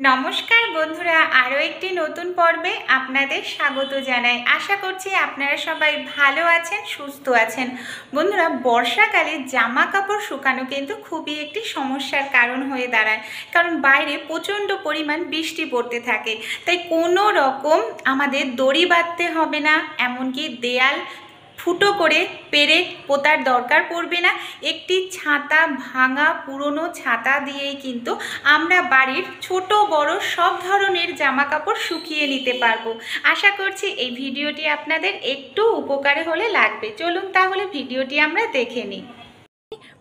নমস্কার বন্ধুরা, আরও একটি নতুন পর্বে আপনাদের স্বাগত জানাই। আশা করছি আপনারা সবাই ভালো আছেন, সুস্থ আছেন। বন্ধুরা, বর্ষাকালে জামা কাপড় শুকানো কিন্তু খুবই একটি সমস্যার কারণ হয়ে দাঁড়ায়, কারণ বাইরে প্রচণ্ড পরিমাণ বৃষ্টি পড়তে থাকে। তাই কোনো রকম আমাদের দড়ি বাঁধতে হবে না, এমনকি দেয়াল ফুটো করে পেরেক পোতার দরকার পড়বে না। একটি ছাতা, ভাঙা পুরনো ছাতা দিয়েই কিন্তু আমরা বাড়ির ছোট বড় সব ধরনের জামা কাপড় শুকিয়ে নিতে পারবো। আশা করছি এই ভিডিওটি আপনাদের একটু উপকারে হলে লাগবে। চলুন তাহলে ভিডিওটি আমরা দেখে নিই।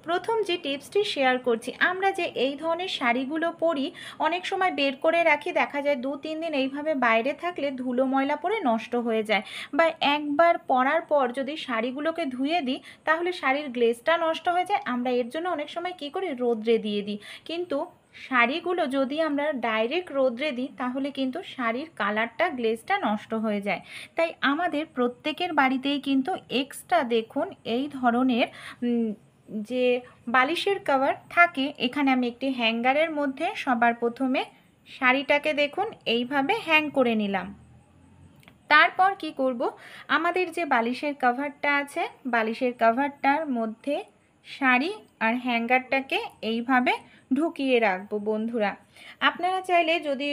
প্রথম যে টিপসটি শেয়ার করছি, আমরা যে এই ধরনের শাড়িগুলো পরি, অনেক সময় বের করে রাখি, দেখা যায় 2-3 দিন এইভাবে বাইরে থাকলে ধুলো ময়লা পড়ে নষ্ট হয়ে যায়, বা একবার পরার পর যদি শাড়িগুলোকে ধুয়ে দিই তাহলে শাড়ির গ্লেজটা নষ্ট হয়ে যায়। আমরা এর জন্য অনেক সময় কী করি, রোদ্রে দিয়ে দিই। কিন্তু শাড়িগুলো যদি আমরা ডাইরেক্ট রোদ্রে দিই তাহলে কিন্তু শাড়ির কালারটা, গ্লেজটা নষ্ট হয়ে যায়। তাই আমাদের প্রত্যেকের বাড়িতেই কিন্তু এক্সট্রা দেখুন এই ধরনের যে বালিশের কভার থাকে। এখানে আমি একটি হ্যাঙ্গারের মধ্যে সবার প্রথমে শাড়িটাকে দেখুন এইভাবে হ্যাং করে নিলাম। তারপর কি করব, আমাদের যে বালিশের কভারটা আছে, বালিশের কভারটার মধ্যে শাড়ি আর হ্যাঙ্গারটাকে এইভাবে ঢুকিয়ে রাখবো। বন্ধুরা, আপনারা চাইলে যদি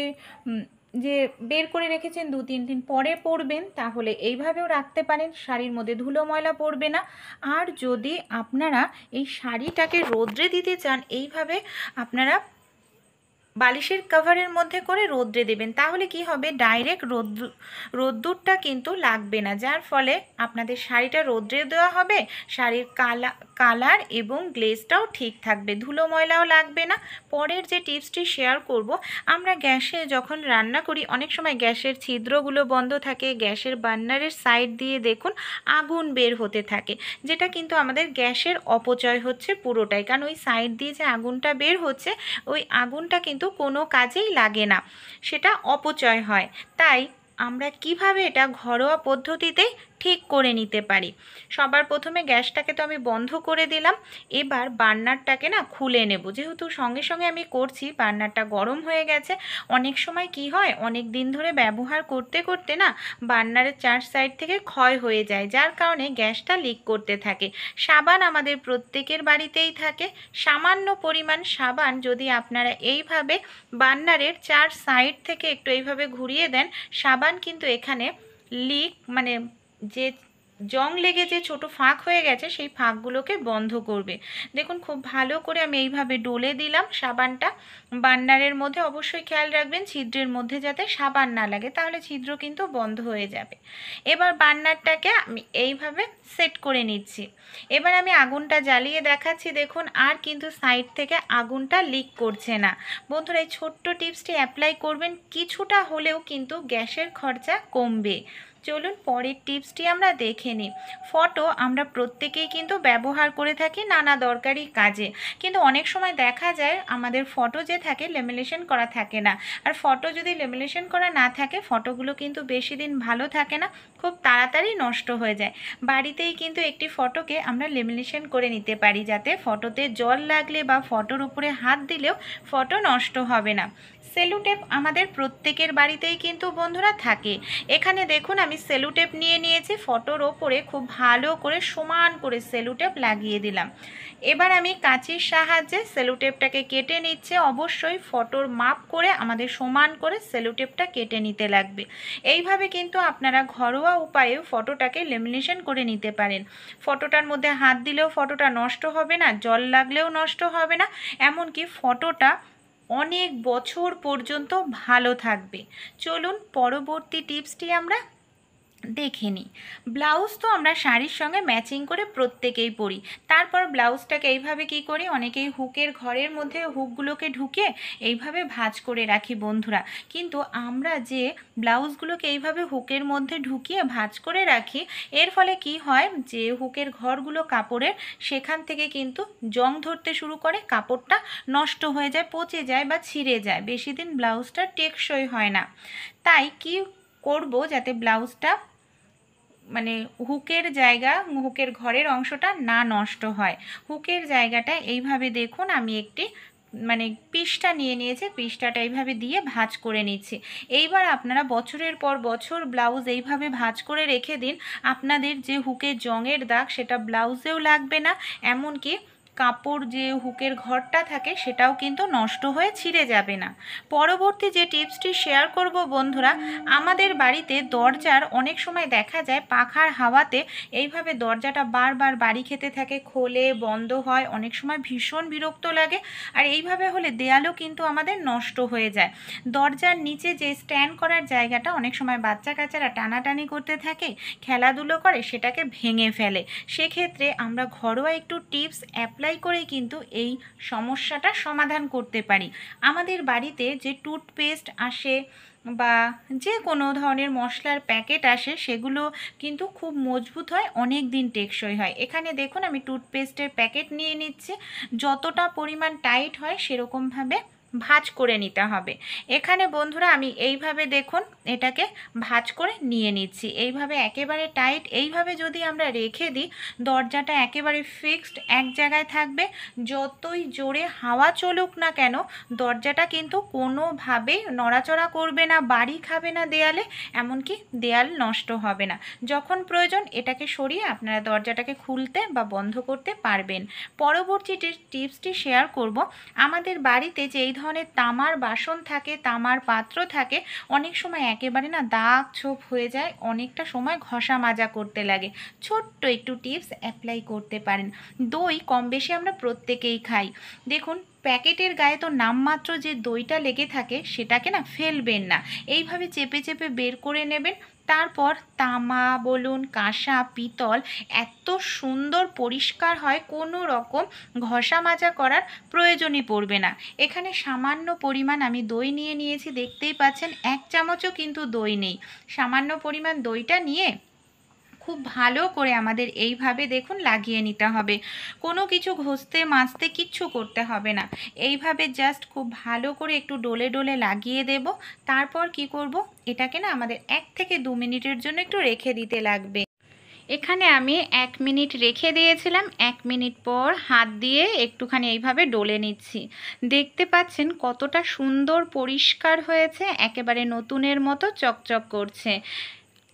যে বের করে রেখেছেন 2-3 দিন পরে পরবেন তাহলে এইভাবেও রাখতে পারেন, শাড়ির মধ্যে ধুলো ময়লা পড়বে না। আর যদি আপনারা এই শাড়িটাকে রোদ্রে দিতে চান, এইভাবে আপনারা বালিশের কভারের মধ্যে করে রোদ্রে দেবেন, তাহলে কি হবে, ডাইরেক্ট রোদ্দুরটা কিন্তু লাগবে না, যার ফলে আপনাদের শাড়িটা রোদ্রে দেওয়া হবে, শাড়ির কালার এবং গ্লেজটাও ঠিক থাকবে, ধুলো ময়লাও লাগবে না। পরের যে টিপসটি শেয়ার করব, আমরা গ্যাসে যখন রান্না করি অনেক সময় গ্যাসের ছিদ্রগুলো বন্ধ থাকে, গ্যাসের বার্নারের সাইড দিয়ে দেখুন আগুন বের হতে থাকে, যেটা কিন্তু আমাদের গ্যাসের অপচয় হচ্ছে পুরোটাই, কারণ ওই সাইড দিয়ে যে আগুনটা বের হচ্ছে ওই আগুনটা কিন্তু কোনো কাজেই লাগে না, সেটা অপচয় হয়। তাই আমরা কিভাবে এটা ঘরোয়া পদ্ধতিতেই ঠিক করে নিতে পারি। সবার প্রথমে গ্যাসটাকে তো আমি বন্ধ করে দিলাম, এবার বার্নারটাকে না খুলে নেব। যেহেতু সঙ্গে সঙ্গে আমি করছি, বার্নারটা গরম হয়ে গেছে। অনেক সময় কি হয়, অনেক দিন ধরে ব্যবহার করতে করতে না বার্নারের 4 সাইড থেকে ক্ষয় হয়ে যায়, যার কারণে গ্যাসটা লিক করতে থাকে। সাবান আমাদের প্রত্যেকের বাড়িতেই থাকে, সামান্য পরিমাণ সাবান যদি আপনারা এইভাবে বার্নারের 4 সাইড থেকে একটু এইভাবে ঘুরিয়ে দেন, সাবান কিন্তু এখানে লিক মানে যে জং লেগে যে ছোট ফাঁক হয়ে গেছে সেই ফাঁকগুলোকে বন্ধ করবে। দেখুন খুব ভালো করে আমি এইভাবে ডলে দিলাম সাবানটা বার্নারের মধ্যে। অবশ্যই খেয়াল রাখবেন ছিদ্রের মধ্যে যাতে সাবান না লাগে, তাহলে ছিদ্র কিন্তু বন্ধ হয়ে যাবে। এবার বার্নারটাকে আমি এইভাবে সেট করে নিচ্ছি। এবার আমি আগুনটা জ্বালিয়ে দেখাচ্ছি, দেখুন আর কিন্তু সাইড থেকে আগুনটা লিক করছে না। বন্ধুরা, এই ছোট্ট টিপসটি অ্যাপ্লাই করবেন, কিছুটা হলেও কিন্তু গ্যাসের খরচা কমবে। চলুন পরের টিপসটি আমরা দেখে নিই। ফটো আমরা প্রত্যেকেই কিন্তু ব্যবহার করে থাকি নানা দরকারি কাজে, কিন্তু অনেক সময় দেখা যায় আমাদের ফটো যে থাকে লেমিনেশন করা থাকে না। আর ফটো যদি লেমিনেশন করা না থাকে, ফটোগুলো কিন্তু বেশি দিন ভালো থাকে না, খুব তাড়াতাড়ি নষ্ট হয়ে যায়। বাড়িতেই কিন্তু একটি ফটোকে আমরা লেমিনেশন করে নিতে পারি, যাতে ফটোতে জল লাগলে বা ফটোর উপরে হাত দিলেও ফটো নষ্ট হবে না। সেলুটেপ আমাদের প্রত্যেকের বাড়িতেই কিন্তু বন্ধুরা থাকে। এখানে দেখুন আমি সেলুটেপ নিয়ে নিয়েছি, ফটোর ওপরে খুব ভালো করে সমান করে সেলুটেপ লাগিয়ে দিলাম। এবার আমি কাঁচির সাহায্যে সেলুটেপটাকে কেটে নিচ্ছে। অবশ্যই ফটোর মাপ করে আমাদের সমান করে সেলুটেপটা কেটে নিতে লাগবে। এইভাবে কিন্তু আপনারা ঘরোয়া উপায়েও ফটোটাকে লেমিনেশন করে নিতে পারেন। ফটোটার মধ্যে হাত দিলেও ফটোটা নষ্ট হবে না, জল লাগলেও নষ্ট হবে না, এমনকি ফটোটা অনেক বছর পর্যন্ত ভালো থাকবে। চলুন পরবর্তী টিপসটি আমরা দেখে নিই। ব্লাউজ তো আমরা শাড়ির সঙ্গে ম্যাচিং করে প্রত্যেকেই পরি। তারপর ব্লাউজটাকে এইভাবে কি করি, অনেকেই হুকের ঘরের মধ্যে হুকগুলোকে ঢুকে এইভাবে ভাঁজ করে রাখি বন্ধুরা। কিন্তু আমরা যে ব্লাউজগুলোকে এইভাবে হুকের মধ্যে ঢুকিয়ে ভাঁজ করে রাখি, এর ফলে কি হয়, যে হুকের ঘরগুলো কাপড়ের, সেখান থেকে কিন্তু জং ধরতে শুরু করে, কাপড়টা নষ্ট হয়ে যায়, পচে যায় বা ছিঁড়ে যায়, বেশি দিন ব্লাউজটা টেকসই হয় না। তাই কি করব, যাতে ব্লাউজটা মানে হুকের ঘরের অংশটা না নষ্ট হয়, হুকের জায়গাটা এইভাবে দেখুন আমি একটি মানে পিসটা নিয়ে নিয়েছি, পিসটাটা এইভাবে দিয়ে ভাঁজ করে নিচ্ছি। এইবার আপনারা বছরের পর বছর ব্লাউজ এইভাবে ভাঁজ করে রেখে দিন, আপনাদের যে হুকের জংয়ের দাগ সেটা ব্লাউজেও লাগবে না, এমনকি কাপড় যে হুকের ঘরটা থাকে সেটাও কিন্তু নষ্ট হয়ে ছিঁড়ে যাবে না। পরবর্তী যে টিপসটি শেয়ার করব বন্ধুরা, আমাদের বাড়িতে দরজার অনেক সময় দেখা যায় পাখার হাওয়াতে এইভাবে দরজাটা বারবার বাড়ি খেতে থাকে, খোলে বন্ধ হয়, অনেক সময় ভীষণ বিরক্ত লাগে। আর এইভাবে হলে দেয়ালও কিন্তু আমাদের নষ্ট হয়ে যায়। দরজার নিচে যে স্ট্যান্ড করার জায়গাটা অনেক সময় বাচ্চা কাচ্চারা টানাটানি করতে থাকে, খেলাধুলো করে, সেটাকে ভেঙে ফেলে। সেক্ষেত্রে আমরা ঘরোয়া একটু টিপস অ্যাপ্লাই করেই কিন্তু এই সমস্যাটা সমাধান করতে পারি। আমাদের বাড়িতে যে টুথপেস্ট আসে বা যে কোনো ধরনের মশলার প্যাকেট আসে, সেগুলো কিন্তু খুব মজবুত হয়, অনেক দিন টেকসই হয়। এখানে দেখুন আমি টুথপেস্টের প্যাকেট নিয়ে নিচ্ছি, যতটা পরিমাণ টাইট হয় সেরকমভাবে ভাঁজ করে নিতে হবে। এখানে বন্ধুরা আমি এইভাবে দেখুন এটাকে ভাঁজ করে নিয়ে নিচ্ছি, এইভাবে একেবারে টাইট। এইভাবে যদি আমরা রেখে দিই, দরজাটা একেবারে ফিক্সড এক জায়গায় থাকবে, যতই জোরে হাওয়া চলুক না কেন দরজাটা কিন্তু কোনোভাবেই নড়াচড়া করবে না, বাড়ি খাবে না দেয়ালে, এমনকি দেয়াল নষ্ট হবে না। যখন প্রয়োজন এটাকে সরিয়ে আপনারা দরজাটাকে খুলতে বা বন্ধ করতে পারবেন। পরবর্তী টিপসটি শেয়ার করব, আমাদের বাড়িতে যে এই ধরনের তামার বাসন থাকে, তামার পাত্র থাকে, অনেক সময় একেবারে না দাগ ছোপ হয়ে যায়, অনেকটা সময় ঘষা মাজা করতে লাগে। ছোট্ট একটু টিপস অ্যাপ্লাই করতে পারেন। দই কম বেশি আমরা প্রত্যেকেই খাই, দেখুন প্যাকেটের গায়ে তো নামমাত্র যে দইটা লেগে থাকে সেটাকে না ফেলবেন না, এইভাবে চেপে চেপে বের করে নেবেন। তারপর তামা বলুন, কাঁসা, পিতল এত সুন্দর পরিষ্কার হয়, কোনো রকম ঘষা মাজা করার প্রয়োজনই পড়বে না। এখানে সামান্য পরিমাণ আমি দই নিয়ে নিয়েছি, দেখতেই পাচ্ছেন 1 চামচও কিন্তু দই নেই। সামান্য পরিমাণ দইটা নিয়ে খুব ভালো করে আমাদের এইভাবে দেখুন লাগিয়ে নিতে হবে। কোনো কিছু ঘষতে মাজতে কিচ্ছু করতে হবে না, এইভাবে জাস্ট খুব ভালো করে একটু ডলে ডলে লাগিয়ে দেব। তারপর কি করব, এটাকে না আমাদের 1 থেকে 2 মিনিটের জন্য একটু রেখে দিতে লাগবে। এখানে আমি 1 মিনিট রেখে দিয়েছিলাম, 1 মিনিট পর হাত দিয়ে একটুখানি এইভাবে ডলে নিচ্ছি। দেখতে পাচ্ছেন কতটা সুন্দর পরিষ্কার হয়েছে, একেবারে নতুনের মতো চকচক করছে।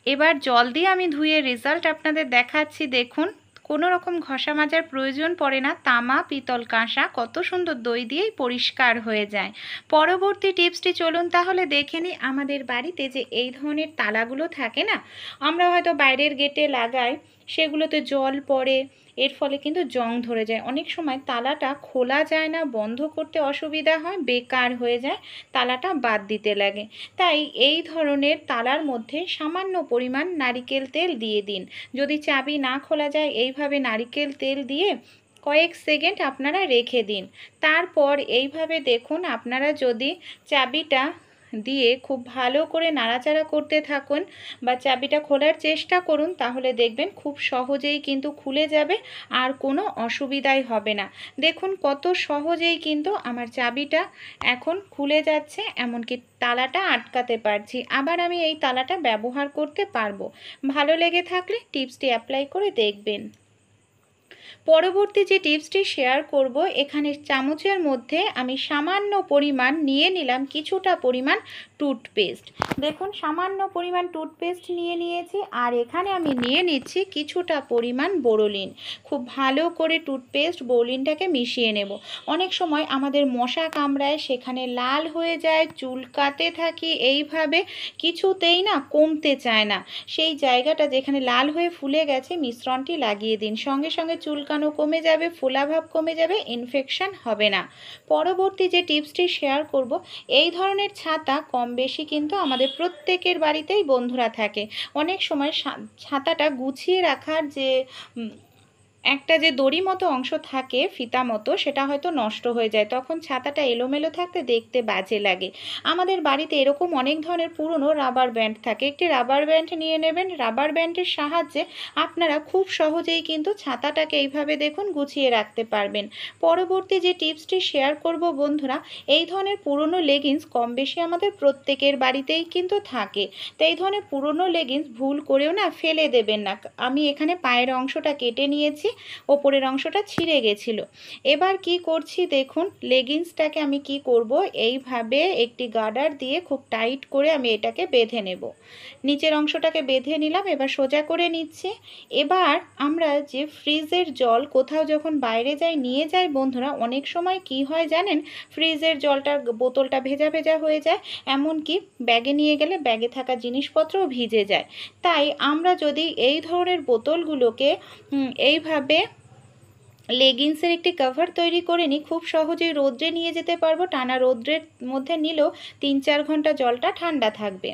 এবার জল দিয়ে আমি ধুয়ে রেজাল্ট আপনাদের দেখাচ্ছি। দেখুন কোনো রকম ঘষা মাজার প্রয়োজন পড়ে না, তামা, পিতল, কাঁসা কত সুন্দর দই দিয়েই পরিষ্কার হয়ে যায়। পরবর্তী টিপসটি চলুন তাহলে দেখে নিই। আমাদের বাড়িতে যে এই ধরনের তালাগুলো থাকে না, আমরা হয়তো বাইরের গেটে লাগাই, সেগুলোতে জল পড়ে, এর ফলে কিন্তু জং ধরে যায়, অনেক সময় তালাটা খোলা যায় না, বন্ধ করতে অসুবিধা হয়, বেকার হয়ে যায়, তালাটা বাদ দিতে লাগে। তাই এই ধরনের তালার মধ্যে সামান্য পরিমাণ নারিকেল তেল দিয়ে দিন। যদি চাবি না খোলা যায়, এইভাবে নারিকেল তেল দিয়ে কয়েক সেকেন্ড আপনারা রেখে দিন। তারপর এইভাবে দেখুন আপনারা যদি চাবিটা দিয়ে খুব ভালো করে নাড়াচাড়া করতে থাকুন বা চাবিটা খোলার চেষ্টা করুন, তাহলে দেখবেন খুব সহজেই কিন্তু খুলে যাবে, আর কোনো অসুবিধাই হবে না। দেখুন কত সহজেই কিন্তু আমার চাবিটা এখন খুলে যাচ্ছে, এমনকি তালাটা আটকাতে পারছি, আবার আমি এই তালাটা ব্যবহার করতে পারবো। ভালো লেগে থাকলে টিপসটি অ্যাপ্লাই করে দেখবেন। পরবর্তী যে টিপসটি শেয়ার করব, এখানে চামচের মধ্যে আমি সামান্য পরিমাণ নিয়ে নিলাম কিছুটা পরিমাণ টুথপেস্ট। দেখুন সামান্য পরিমাণ টুথপেস্ট নিয়ে নিয়েছি, আর এখানে আমি নিয়ে নিচ্ছি কিছুটা পরিমাণ বোরোলিন। খুব ভালো করে টুথপেস্ট বোরোলিনটাকে মিশিয়ে নেব। অনেক সময় আমাদের মশা কামড়ায়, সেখানে লাল হয়ে যায়, চুলকাতে থাকি, এইভাবে কিছুতেই না কমতে চায় না, সেই জায়গাটা যেখানে লাল হয়ে ফুলে গেছে মিশ্রণটি লাগিয়ে দিন, সঙ্গে সঙ্গে চুলকানো কমে যাবে, ফোলাভাব কমে যাবে, ইনফেকশন হবে না। পরবর্তী যে টিপসটি শেয়ার করব, এই ধরনের ছাতা কম বেশি কিন্তু আমাদের প্রত্যেকের বাড়িতেই বন্ধুরা থাকে। অনেক সময় ছাতাটা গুছিয়ে রাখার যে একটা যে দড়ি মতো অংশ থাকে, ফিতা মতো, সেটা হয়তো নষ্ট হয়ে যায়, তখন ছাতাটা এলোমেলো থাকতে দেখতে বাজে লাগে। আমাদের বাড়িতে এরকম অনেক ধরনের পুরনো রাবার ব্যান্ড থাকে, একটি রাবার ব্যান্ড নিয়ে নেবেন। রাবার ব্যান্ডের সাহায্যে আপনারা খুব সহজেই কিন্তু ছাতাটাকে এইভাবে দেখুন গুছিয়ে রাখতে পারবেন। পরবর্তী যে টিপসটি শেয়ার করব বন্ধুরা, এই ধরনের পুরনো লেগিংস কম বেশি আমাদের প্রত্যেকের বাড়িতেই কিন্তু থাকে, তো এই ধরনের পুরনো লেগিংস ভুল করেও না ফেলে দেবেন না। আমি এখানে পায়ের অংশটা কেটে নিয়েছি, ওপরের অংশটা ছিঁড়ে গেছিলো। এবার কি করছি দেখুন, লেগিংসটাকে আমি কি করব, এইভাবে একটি গার্ডার দিয়ে খুব টাইট করে আমি এটাকে বেঁধে নেব। নিচের অংশটাকে বেঁধে নিলাম, এবার সোজা করে নিচ্ছি। এবার আমরা যে ফ্রিজের জল কোথাও যখন বাইরে যাই নিয়ে যাই বন্ধুরা, অনেক সময় কি হয় জানেন, ফ্রিজের জলটার বোতলটা ভেজা ভেজা হয়ে যায়, এমনকি ব্যাগে নিয়ে গেলে ব্যাগে থাকা জিনিসপত্রও ভিজে যায়। তাই আমরা যদি এই ধরনের বোতলগুলোকে এইভাবে লেগিংসের একটি কভার তৈরি করে নিই, খুব সহজেই রোদ্রে নিয়ে যেতে পারবো। টানা রোদ্রের মধ্যে নিলেও 3-4 ঘন্টা জলটা ঠান্ডা থাকবে।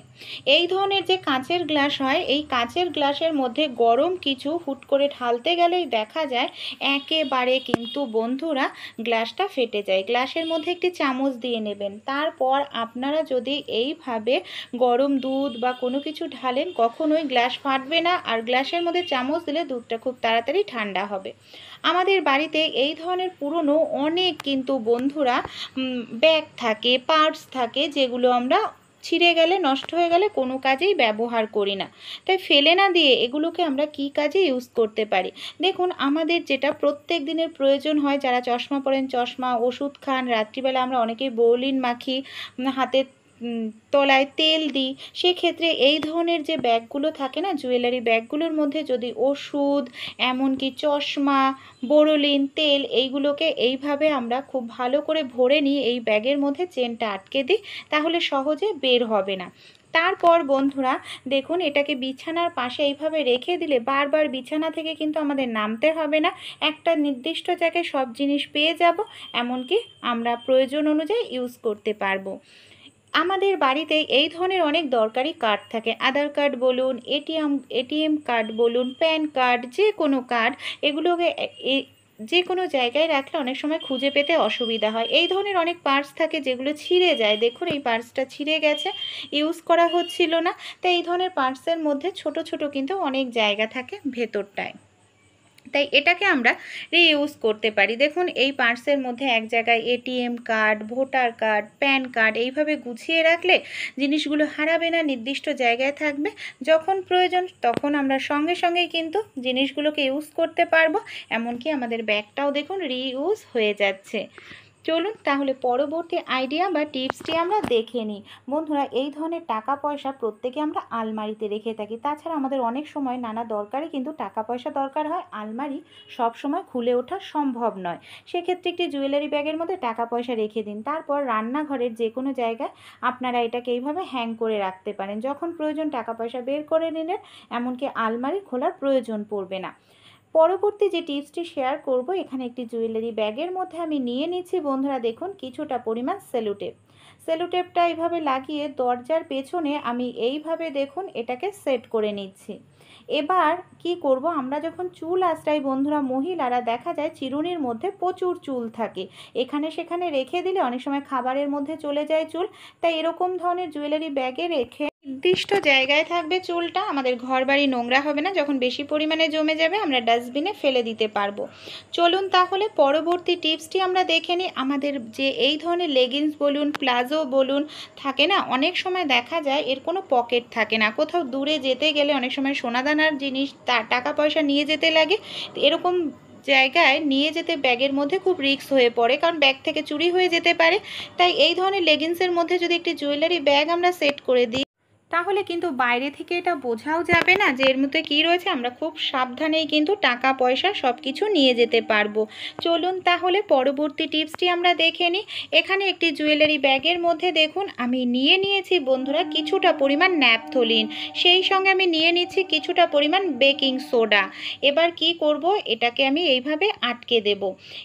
এই ধরনের যে কাঁচের গ্লাস হয়, এই কাঁচের গ্লাসের মধ্যে গরম কিছু হুট করে ঢালতে গেলেই দেখা যায় একেবারে কিন্তু বন্ধুরা গ্লাসটা ফেটে যায়। গ্লাসের মধ্যে একটি চামচ দিয়ে নেবেন, তারপর আপনারা যদি এইভাবে গরম দুধ বা কোনো কিছু ঢালেন, কখনোই গ্লাস ফাটবে না, আর গ্লাসের মধ্যে চামচ দিলে দুধটা খুব তাড়াতাড়ি ঠান্ডা হবে। আমাদের বাড়িতে এই ধরনের পুরনো অনেক কিন্তু বন্ধুরা ব্যাগ থাকে, পার্টস থাকে, যেগুলো আমরা ছিঁড়ে গেলে নষ্ট হয়ে গেলে কোনো কাজেই ব্যবহার করি না। তাই ফেলে না দিয়ে এগুলোকে আমরা কি কাজে ইউজ করতে পারি। দেখুন, আমাদের যেটা প্রত্যেক দিনের প্রয়োজন হয়, যারা চশমা পরেন চশমা, ওষুধ খান, রাত্রিবেলা আমরা অনেকেই বোলিন মাখি, হাতে তলায় তেল দিই, সেক্ষেত্রে এই ধরনের যে ব্যাগগুলো থাকে না, জুয়েলারি ব্যাগগুলোর মধ্যে যদি ওষুধ, এমনকি চশমা, বোরোলিন, তেল, এইগুলোকে এইভাবে আমরা খুব ভালো করে ভরে নিই, এই ব্যাগের মধ্যে চেনটা আটকে দিই, তাহলে সহজে বের হবে না। তারপর বন্ধুরা দেখুন, এটাকে বিছানার পাশে এইভাবে রেখে দিলে বারবার বিছানা থেকে কিন্তু আমাদের নামতে হবে না, একটা নির্দিষ্ট জায়গায় সব জিনিস পেয়ে যাব, এমনকি আমরা প্রয়োজন অনুযায়ী ইউজ করতে পারবো। আমাদের বাড়িতে এই ধরনের অনেক দরকারি কার্ড থাকে, আধার কার্ড বলুন, এটিএম কার্ড বলুন, প্যান কার্ড, যে কোনো কার্ড, এগুলোকে যে কোনো জায়গায় রাখলে অনেক সময় খুঁজে পেতে অসুবিধা হয়। এই ধরনের অনেক পার্স থাকে যেগুলো ছিঁড়ে যায়, দেখুন এই পার্সটা ছিঁড়ে গেছে, ইউজ করা হচ্ছিল না। তাই এই ধরনের পার্সের মধ্যে ছোট ছোট কিন্তু অনেক জায়গা থাকে ভেতরটায়, তাই এটাকে আমরা রিইউজ করতে পারি। দেখুন, এই পার্সের মধ্যে এক জায়গায় ATM card, voter card, pan card এইভাবে গুছিয়ে রাখলে জিনিসগুলো হারাবে না, নির্দিষ্ট জায়গায় থাকবে, যখন প্রয়োজন তখন আমরা সঙ্গে সঙ্গেই কিন্তু জিনিসগুলোকে ইউজ করতে পারবো। এমনকি আমাদের ব্যাগটাও দেখুন রিইউজ হয়ে যাচ্ছে। চলুন তাহলে পরবর্তী আইডিয়া বা টিপসটি আমরা দেখে নিই। বন্ধুরা, এই ধরনের টাকা পয়সা প্রত্যেকে আমরা আলমারিতে রেখে থাকি, তাছাড়া আমাদের অনেক সময় নানা দরকারে কিন্তু টাকা পয়সা দরকার হয়, আলমারি সব সময় খুলে ওঠা সম্ভব নয়। সেক্ষেত্রে একটি জুয়েলারি ব্যাগের মধ্যে টাকা পয়সা রেখে দিন, তারপর রান্নাঘরের যে কোনো জায়গায় আপনারা এটাকে এইভাবে হ্যাং করে রাখতে পারেন, যখন প্রয়োজন টাকা পয়সা বের করে নিলেন, এমনকি আলমারি খোলার প্রয়োজন পড়বে না। পরবর্তী যে টিপসটি শেয়ার করব, এখানে একটি জুয়েলারি ব্যাগের মধ্যে আমি নিয়ে নিচ্ছি বন্ধুরা দেখুন কিছুটা পরিমাণ সেলোটেপ। সেলোটেপটা এইভাবে লাগিয়ে দরজার পেছনে আমি এইভাবে দেখুন এটাকে সেট করে নিচ্ছি। এবার কি করব, আমরা যখন চুল আঁচড়াই বন্ধুরা, মহিলারা দেখা যায় চিরুনির মধ্যে প্রচুর চুল থাকে, এখানে সেখানে রেখে দিলে অনেক সময় খাবারের মধ্যে চলে যায় চুল। তাই এরকম ধরনের জুয়েলারি ব্যাগে রেখে নির্দিষ্ট জায়গায় থাকবে চুলটা, আমাদের ঘর বাড়ি নোংরা হবে না, যখন বেশি পরিমাণে জমে যাবে আমরা ডাস্টবিনে ফেলে দিতে পারবো। চলুন তাহলে পরবর্তী টিপসটি আমরা দেখে নিই। আমাদের যে এই ধরনের লেগিংস বলুন, প্লাজো বলুন, থাকে না, অনেক সময় দেখা যায় এর কোনো পকেট থাকে না, কোথাও দূরে যেতে গেলে অনেক সময় সোনাদানার জিনিস, টাকা পয়সা নিয়ে যেতে লাগে, এরকম জায়গায় নিয়ে যেতে ব্যাগের মধ্যে খুব রিস্ক হয়ে পড়ে, কারণ ব্যাগ থেকে চুরি হয়ে যেতে পারে। তাই এই ধরনের লেগিংসের মধ্যে যদি একটি জুয়েলারি ব্যাগ আমরা সেট করে দিই, তাহলে কিন্তু বাইরে থেকে এটা বোঝাও যাবে না যে এর মধ্যে কী রয়েছে, আমরা খুব সাবধানেই কিন্তু টাকা পয়সা সব কিছু নিয়ে যেতে পারবো। চলুন তাহলে পরবর্তী টিপসটি আমরা দেখে নিই। এখানে একটি জুয়েলারি ব্যাগের মধ্যে দেখুন আমি নিয়ে নিয়েছি বন্ধুরা কিছুটা পরিমাণ ন্যাপথলিন, সেই সঙ্গে আমি নিয়ে নিচ্ছি কিছুটা পরিমাণ বেকিং সোডা। এবার কি করব, এটাকে আমি এইভাবে আটকে দেব।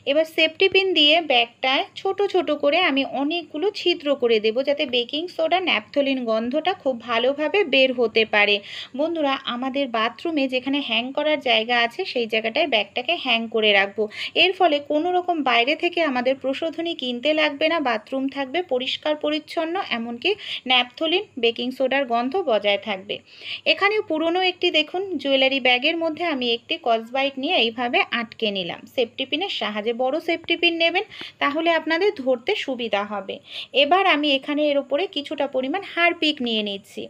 এবার সেফটি পিন দিয়ে ব্যাগটায় ছোট ছোট করে আমি অনেকগুলো ছিদ্র করে দেব, যাতে বেকিং সোডা, ন্যাপথলিন গন্ধটা খুব ভালোভাবে বের হতে পারে। বন্ধুরা, আমাদের বাথরুমে যেখানে হ্যাং করার জায়গা আছে সেই জায়গাটায় ব্যাগটাকে হ্যাং করে রাখবো, এর ফলে কোনো রকম বাইরে থেকে আমাদের প্রসাধনী কিনতে লাগবে না, বাথরুম থাকবে পরিষ্কার পরিচ্ছন্ন, এমনকি ন্যাপথলিন, বেকিং সোডার গন্ধ বজায় থাকবে। এখানেও পুরনো একটি দেখুন জুয়েলারি ব্যাগের মধ্যে আমি একটি কসবাইট নিয়ে এইভাবে আটকে নিলাম, সেফটি পিনের সাহায্যে। বড় সেফটি পিন নেবেন, তাহলে আপনাদের ধরতে সুবিধা হবে। এবার আমি এখানে এর উপরে কিছুটা পরিমাণ হারপিক নিয়ে নিচ্ছি।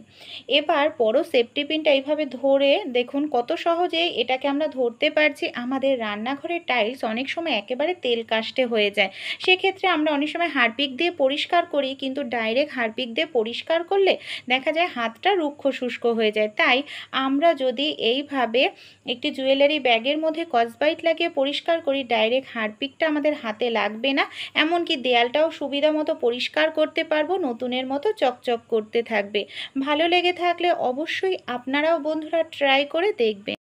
এবার বড় সেফটি পিনটা এইভাবে ধরে দেখুন কত সহজে এটাকে আমরা ধরতে পারছি। আমাদের রান্নাঘরের টাইলস অনেক সময় একেবারে তেল কাস্টে হয়ে যায়, সেক্ষেত্রে আমরা অনেক সময় হারপিক দিয়ে পরিষ্কার করি, কিন্তু ডাইরেক্ট হারপিক দিয়ে পরিষ্কার করলে দেখা যায় হাতটা রুক্ষ শুষ্ক হয়ে যায়। তাই আমরা যদি এইভাবে একটি জুয়েলারি ব্যাগের মধ্যে স্কচব্রাইট লাগিয়ে পরিষ্কার করি, ডাইরেক্ট হারপিকটা আমাদের হাতে লাগবে না, এমনকি দেয়ালটাও সুবিধা মতো পরিষ্কার করতে পারবো, নতুনের মতো চকচক করতে থাকবে। ভালো লেগে থাকলে অবশ্যই আপনারাও বন্ধুরা ট্রাই করে দেখবেন।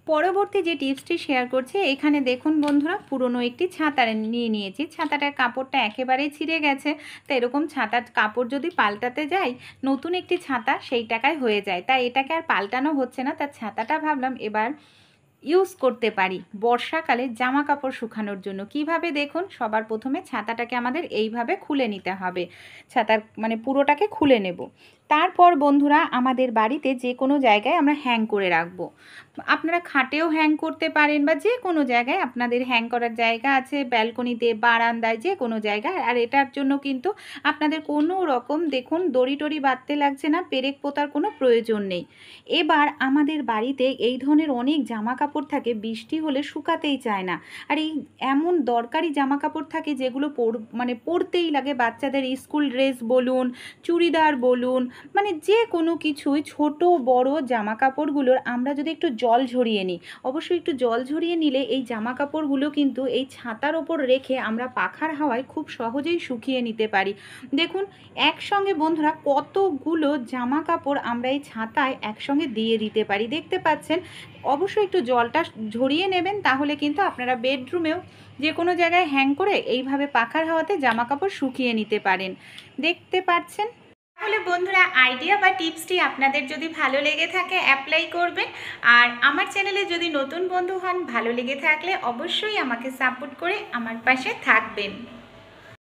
পরবর্তী যে টিপসটি শেয়ার করছি, এখানে দেখুন বন্ধুরা পুরনো একটি ছাতা নিয়ে নিয়েছি। ছাতাটার কাপড়টা একেবারেই ছিঁড়ে গেছে, তো এরকম ছাতার কাপড় যদি পাল্টাতে যাই, নতুন একটি ছাতা সেই টাকায় হয়ে যায়, তাই এটাকে আর পাল্টানো হচ্ছে না। তার ছাতাটা ভাবলাম এবার ইউজ করতে পারি বর্ষাকালে জামা কাপড় শুকানোর জন্য। কিভাবে দেখুন, সবার প্রথমে ছাতাটাকে আমাদের এইভাবে খুলে নিতে হবে, ছাতার মানে পুরোটাকে খুলে নেব। তারপর বন্ধুরা আমাদের বাড়িতে যে কোনো জায়গায় আমরা হ্যাং করে রাখবো, আপনারা খাটেও হ্যাং করতে পারেন বা যে কোনো জায়গায় আপনাদের হ্যাং করার জায়গা আছে, ব্যালকনিতে, বারান্দায়, যে কোনো জায়গায়। আর এটার জন্য কিন্তু আপনাদের কোনো রকম দেখুন দড়ি টড়ি বাঁধতে লাগছে না, পেরেক পোতার কোনো প্রয়োজন নেই। এবার আমাদের বাড়িতে এই ধরনের অনেক জামা কাপড় থাকে, বৃষ্টি হলে শুকাতেই চায় না। আর এই এমন দরকারি জামা কাপড় থাকে যেগুলো পরতেই লাগে, বাচ্চাদের স্কুল ড্রেস বলুন, চুড়িদার বলুন, মানে যে কোনো কিছুই, ছোট বড় জামা কাপড়গুলোর আমরা যদি একটু জল ঝরিয়ে নিই, অবশ্যই একটু জল ঝরিয়ে নিলে এই জামা কাপড়গুলো কিন্তু এই ছাতার ওপর রেখে আমরা পাখার হাওয়ায় খুব সহজেই শুকিয়ে নিতে পারি। দেখুন একসঙ্গে বন্ধুরা কতগুলো জামা কাপড় আমরা এই ছাতায় একসঙ্গে দিয়ে দিতে পারি, দেখতে পাচ্ছেন। অবশ্যই একটু জলটা ঝরিয়ে নেবেন, তাহলে কিন্তু আপনারা বেডরুমেও যে কোনো জায়গায় হ্যাং করে এইভাবে পাখার হাওয়াতে জামা কাপড় শুকিয়ে নিতে পারেন, দেখতে পাচ্ছেন। তাহলে বন্ধুরা আইডিয়া বা টিপসটি আপনাদের যদি ভালো লেগে থাকে অ্যাপ্লাই করবেন। আর আমার চ্যানেলে যদি নতুন বন্ধু হন, ভালো লেগে থাকলে অবশ্যই আমাকে সাপোর্ট করে আমার পাশে থাকবেন।